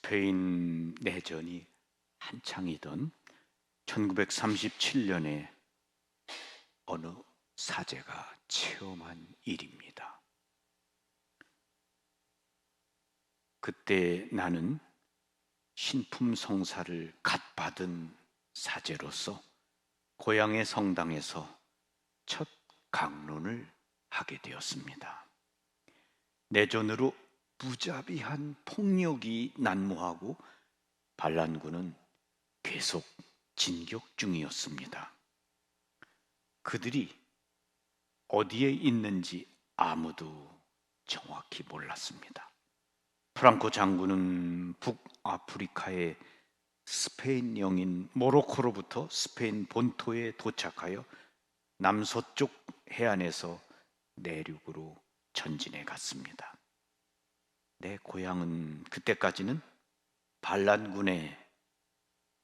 스페인 내전이 한창이던 1937년에 어느 사제가 체험한 일입니다. 그때 나는 신품 성사를 갓 받은 사제로서 고향의 성당에서 첫 강론을 하게 되었습니다. 내전으로 무자비한 폭력이 난무하고 반란군은 계속 진격 중이었습니다. 그들이 어디에 있는지 아무도 정확히 몰랐습니다. 프랑코 장군은 북아프리카의 스페인 영인 모로코로부터 스페인 본토에 도착하여 남서쪽 해안에서 내륙으로 전진해 갔습니다. 내 고향은 그때까지는 반란군의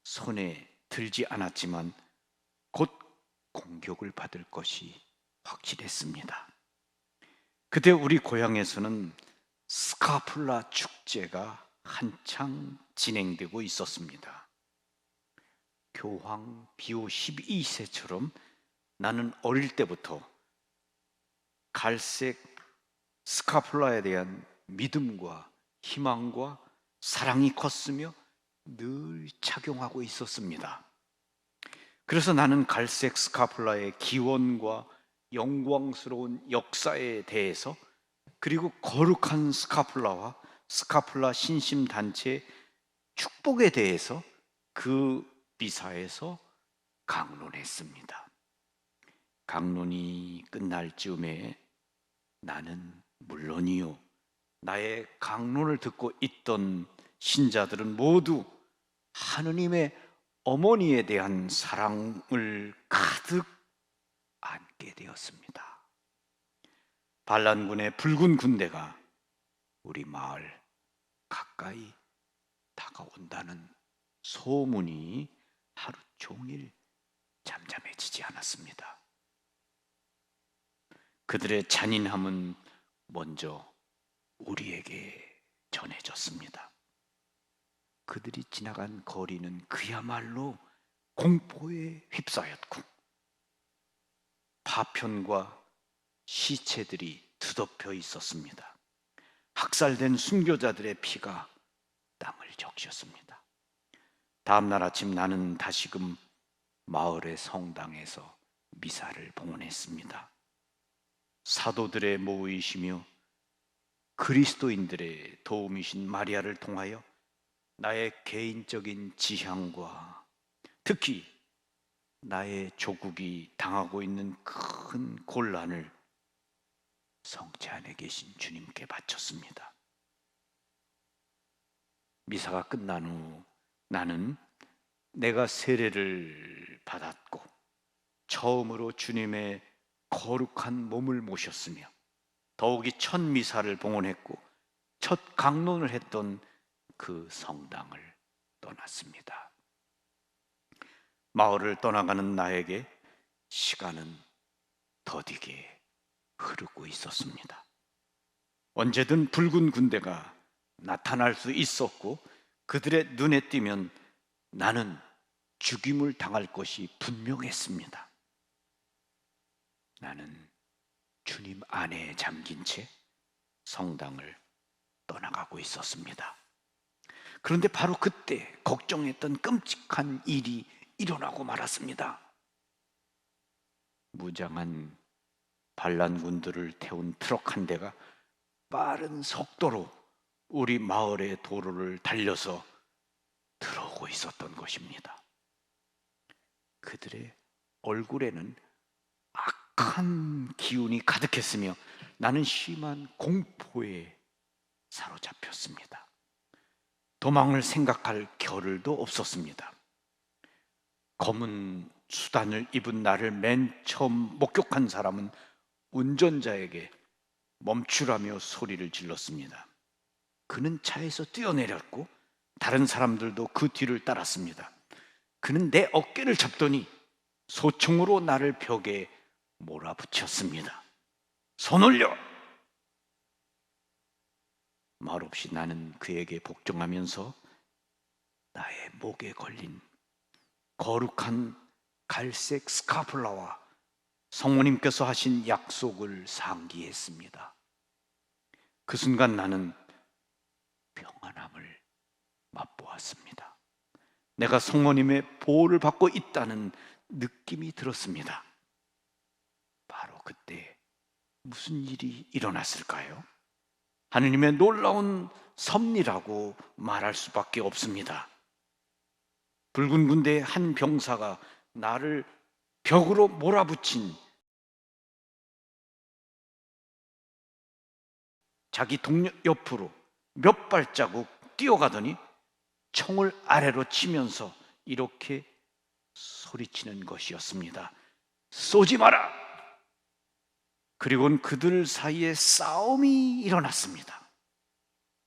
손에 들지 않았지만 곧 공격을 받을 것이 확실했습니다. 그때 우리 고향에서는 스카풀라 축제가 한창 진행되고 있었습니다. 교황 비오 12세처럼 나는 어릴 때부터 갈색 스카풀라에 대한 믿음과 희망과 사랑이 컸으며 늘 착용하고 있었습니다. 그래서 나는 갈색 스카풀라의 기원과 영광스러운 역사에 대해서, 그리고 거룩한 스카풀라와 스카풀라 신심단체의 축복에 대해서 그 미사에서 강론했습니다. 강론이 끝날 즈음에 나는 물론이요, 나의 강론을 듣고 있던 신자들은 모두 하느님의 어머니에 대한 사랑을 가득 안게 되었습니다. 반란군의 붉은 군대가 우리 마을 가까이 다가온다는 소문이 하루 종일 잠잠해지지 않았습니다. 그들의 잔인함은 먼저 우리에게 전해졌습니다. 그들이 지나간 거리는 그야말로 공포에 휩싸였고 파편과 시체들이 뒤덮여 있었습니다. 학살된 순교자들의 피가 땅을 적셨습니다. 다음 날 아침 나는 다시금 마을의 성당에서 미사를 봉헌했습니다. 사도들의 모의시며 그리스도인들의 도움이신 마리아를 통하여 나의 개인적인 지향과 특히 나의 조국이 당하고 있는 큰 곤란을 성체 안에 계신 주님께 바쳤습니다. 미사가 끝난 후 나는 내가 세례를 받았고 처음으로 주님의 거룩한 몸을 모셨으며 더욱이 첫 미사를 봉헌했고 첫 강론을 했던 그 성당을 떠났습니다. 마을을 떠나가는 나에게 시간은 더디게 흐르고 있었습니다. 언제든 붉은 군대가 나타날 수 있었고 그들의 눈에 띄면 나는 죽임을 당할 것이 분명했습니다. 나는 주님 안에 잠긴 채 성당을 떠나가고 있었습니다. 그런데 바로 그때 걱정했던 끔찍한 일이 일어나고 말았습니다. 무장한 반란군들을 태운 트럭 한 대가 빠른 속도로 우리 마을의 도로를 달려서 들어오고 있었던 것입니다. 그들의 얼굴에는 악한 기운이 가득했으며 나는 심한 공포에 사로잡혔습니다. 도망을 생각할 겨를도 없었습니다. 검은 수단을 입은 나를 맨 처음 목격한 사람은 운전자에게 멈추라며 소리를 질렀습니다. 그는 차에서 뛰어내렸고 다른 사람들도 그 뒤를 따랐습니다. 그는 내 어깨를 잡더니 소총으로 나를 벽에 몰아붙였습니다. 손 올려! 말없이 나는 그에게 복종하면서 목에 걸린 거룩한 갈색 스카플라와 성모님께서 하신 약속을 상기했습니다. 그 순간 나는 평안함을 맛보았습니다. 내가 성모님의 보호를 받고 있다는 느낌이 들었습니다. 바로 그때 무슨 일이 일어났을까요? 하느님의 놀라운 섭리라고 말할 수밖에 없습니다. 붉은 군대의 한 병사가 나를 벽으로 몰아붙인 자기 동료 옆으로 몇 발자국 뛰어가더니 총을 아래로 치면서 이렇게 소리치는 것이었습니다. 쏘지 마라! 그리고는 그들 사이에 싸움이 일어났습니다.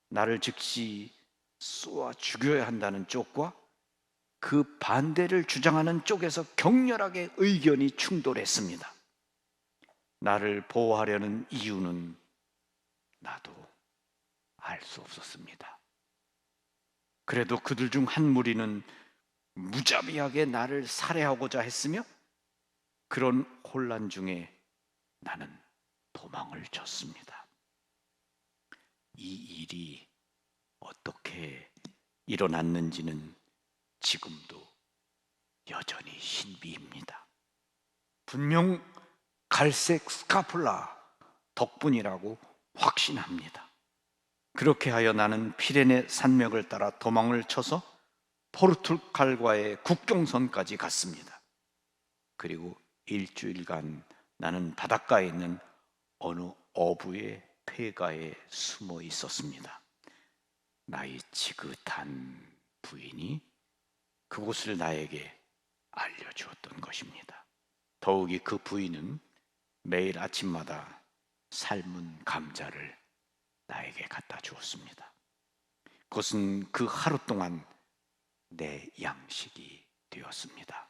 나를 즉시 쏘아 죽여야 한다는 쪽과 그 반대를 주장하는 쪽에서 격렬하게 의견이 충돌했습니다. 나를 보호하려는 이유는 나도 알 수 없었습니다. 그래도 그들 중 한 무리는 무자비하게 나를 살해하고자 했으며, 그런 혼란 중에 나는 도망을 쳤습니다. 이 일이 어떻게 일어났는지는 지금도 여전히 신비입니다. 분명 갈색 스카플라 덕분이라고 확신합니다. 그렇게 하여 나는 피레네 산맥을 따라 도망을 쳐서 포르투갈과의 국경선까지 갔습니다. 그리고 일주일간 나는 바닷가에 있는 어느 어부의 폐가에 숨어 있었습니다. 나의 지긋한 부인이 그곳을 나에게 알려주었던 것입니다. 더욱이 그 부인은 매일 아침마다 삶은 감자를 나에게 갖다 주었습니다. 그것은 그 하루 동안 내 양식이 되었습니다.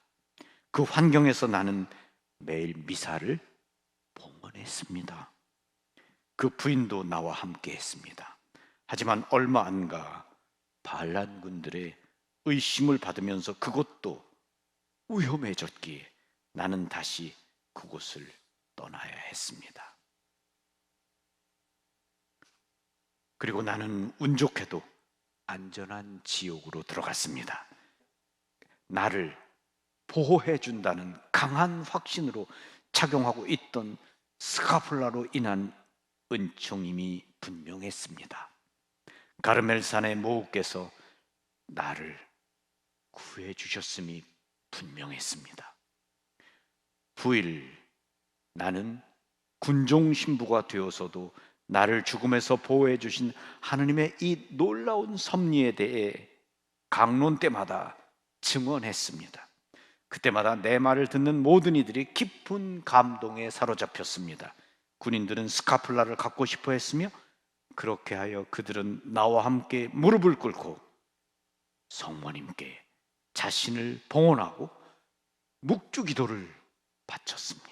그 환경에서 나는 매일 미사를 봉헌했습니다. 그 부인도 나와 함께 했습니다. 하지만 얼마 안 가 반란군들의 의심을 받으면서 그것도 위험해졌기에 나는 다시 그곳을 떠나야 했습니다. 그리고 나는 운 좋게도 안전한 지옥으로 들어갔습니다. 나를 보호해 준다는 강한 확신으로 착용하고 있던 스카플라로 인한 은총임이 분명했습니다. 가르멜산의 모우께서 나를 구해 주셨음이 분명했습니다. 9일 나는 군종 신부가 되어서도 나를 죽음에서 보호해 주신 하느님의 이 놀라운 섭리에 대해 강론 때마다 증언했습니다. 그때마다 내 말을 듣는 모든 이들이 깊은 감동에 사로잡혔습니다. 군인들은 스카플라를 갖고 싶어 했으며, 그렇게 하여 그들은 나와 함께 무릎을 꿇고 성모님께 자신을 봉헌하고 묵주 기도를 바쳤습니다.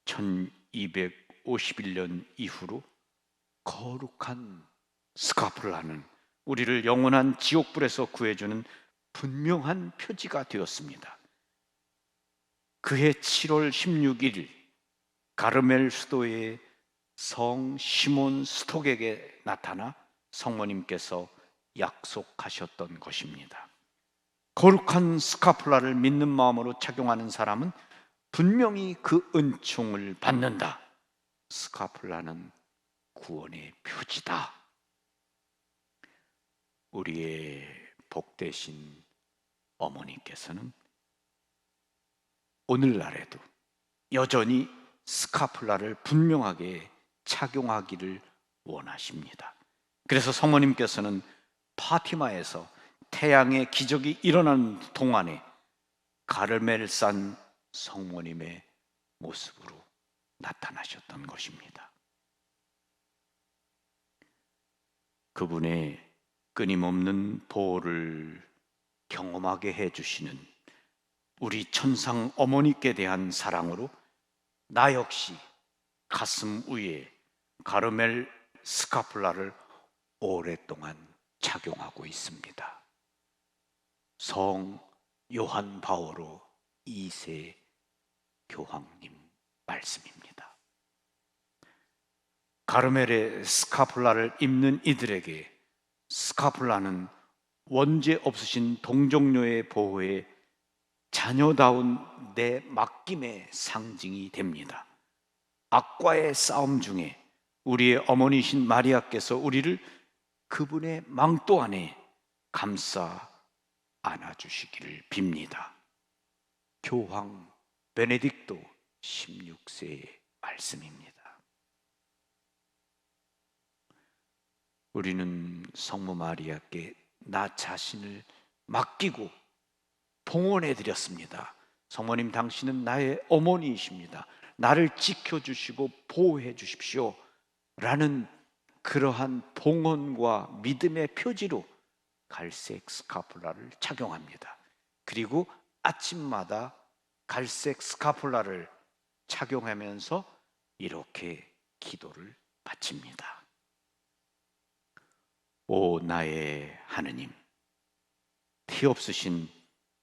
1251년 이후로 거룩한 스카플라는 우리를 영원한 지옥불에서 구해주는 분명한 표지가 되었습니다. 그해 7월 16일 가르멜 수도의 성 시몬 스톡에게 나타나 성모님께서 약속하셨던 것입니다. 거룩한 스카플라를 믿는 마음으로 착용하는 사람은 분명히 그 은총을 받는다. 스카플라는 구원의 표지다. 우리의 복되신 어머니께서는 오늘날에도 여전히 스카플라를 분명하게 착용하기를 원하십니다. 그래서 성모님께서는 파티마에서 태양의 기적이 일어나는 동안에 가르멜산 성모님의 모습으로 나타나셨던 것입니다. 그분의 끊임없는 보호를 경험하게 해주시는 우리 천상 어머니께 대한 사랑으로 나 역시 가슴 위에 가르멜 스카플라를 오랫동안 착용하고 있습니다. 성 요한 바오로 2세 교황님 말씀입니다. 가르멜의 스카폴라를 입는 이들에게 스카폴라는 원죄 없으신 동정녀의 보호에 자녀다운 내 맡김의 상징이 됩니다. 악과의 싸움 중에 우리의 어머니신 마리아께서 우리를 그분의 망토 안에 감싸 안아주시기를 빕니다. 교황 베네딕토 16세의 말씀입니다. 우리는 성모 마리아께 나 자신을 맡기고 봉헌해 드렸습니다. 성모님, 당신은 나의 어머니이십니다. 나를 지켜주시고 보호해 주십시오 라는 그러한 봉헌과 믿음의 표지로 갈색 스카폴라를 착용합니다. 그리고 아침마다 갈색 스카폴라를 착용하면서 이렇게 기도를 바칩니다. 오 나의 하느님, 피 없으신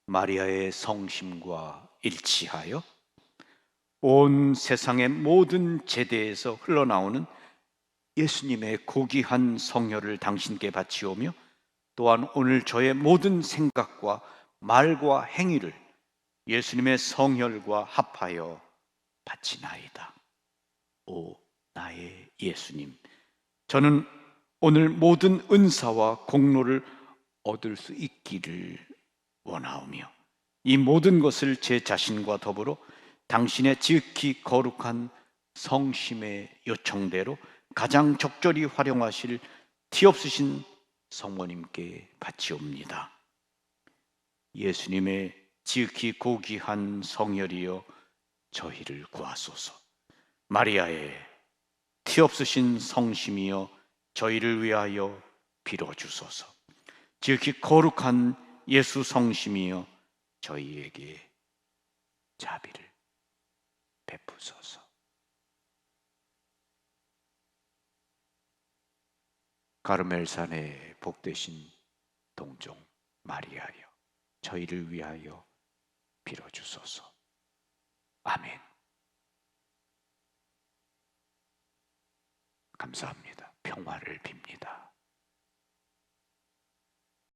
마리아의 성심과 일치하여 온 세상의 모든 제대에서 흘러나오는 예수님의 고귀한 성혈을 당신께 바치오며 또한 오늘 저의 모든 생각과 말과 행위를 예수님의 성혈과 합하여 바치나이다. 오 나의 예수님, 저는 오늘 모든 은사와 공로를 얻을 수 있기를 원하오며 이 모든 것을 제 자신과 더불어 당신의 지극히 거룩한 성심의 요청대로 가장 적절히 활용하실 티 없으신 성모님께 바치옵니다. 예수님의 지극히 고귀한 성혈이여 저희를 구하소서. 마리아의 티 없으신 성심이여 저희를 위하여 빌어주소서. 지극히 거룩한 예수 성심이여 저희에게 자비를 베푸소서. 가르멜산의 복되신 동정 마리아여 저희를 위하여 빌어주소서. 아멘. 감사합니다. 평화를 빕니다.